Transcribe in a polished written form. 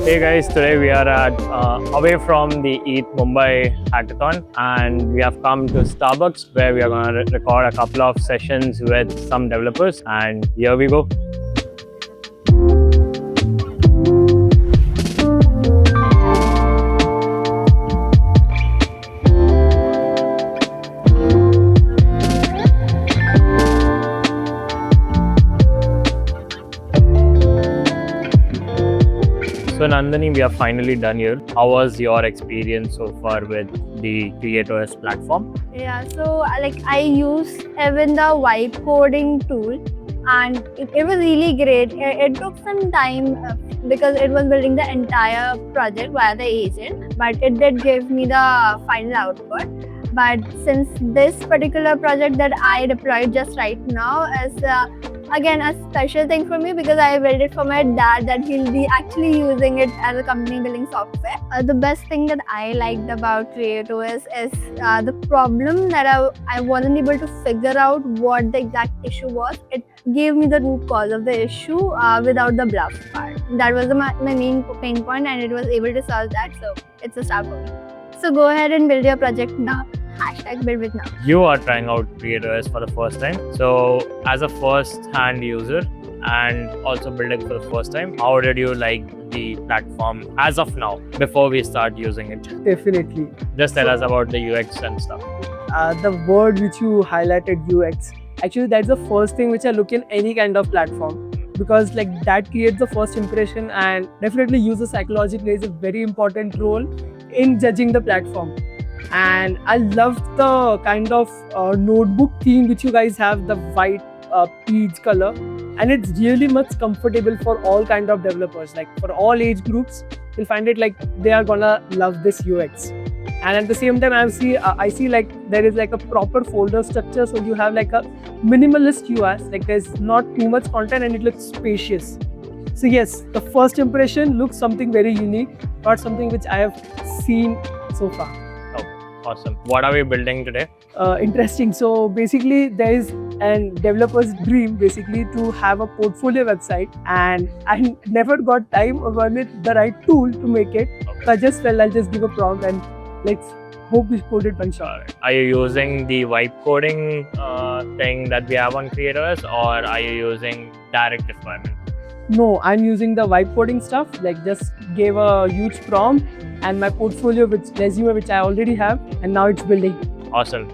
Hey guys, today we are at away from the ETH Mumbai hackathon, and we have come to Starbucks where we are going to record a couple of sessions with some developers, and here we go. So Nandini, we are finally done here. How was your experience so far with the CreateOS platform? Yeah, so I used even the vibe coding tool, and it was really great. It took some time because it was building the entire project via the agent, but it did give me the final output. But since this particular project that I deployed just right now is again a special thing for me because I built it for my dad, that he'll be actually using it as a company building software. The best thing that I liked about CreateOS is the problem that I wasn't able to figure out what the exact issue was. It gave me the root cause of the issue without the bluff part. That was my main pain point, and it was able to solve that. So it's a start for me. So go ahead and build your project now. #BuildWithNow. You are trying out CreateOS for the first time. So as a first-hand user and also building for the first time, how did you like the platform as of now before we start using it? Definitely. Just tell us about the UX and stuff. The word which you highlighted, UX, actually that's the first thing which I look in any kind of platform, because like that creates the first impression, and definitely user psychology plays a very important role in judging the platform. And I loved the kind of notebook theme which you guys have, the white peach color, and it's really much comfortable for all kind of developers, like for all age groups. You'll find it like they are gonna love this UX. And at the same time I see like there is like a proper folder structure, so you have like a minimalist UI, like there's not too much content and it looks spacious. So yes, the first impression looks something very unique, not something which I have seen so far. Awesome. What are we building today? Interesting. So basically there is a developer's dream basically to have a portfolio website, and I never got time or wanted the right tool to make it. Okay. So I just felt I'll just give a prompt and let's hope we code it one shot. Are you using the vibe coding thing that we have on CreateOS, or are you using direct deployment? No, I'm using the vibe coding stuff, like just gave a huge prompt and my portfolio, which resume which I already have, and now it's building. Awesome.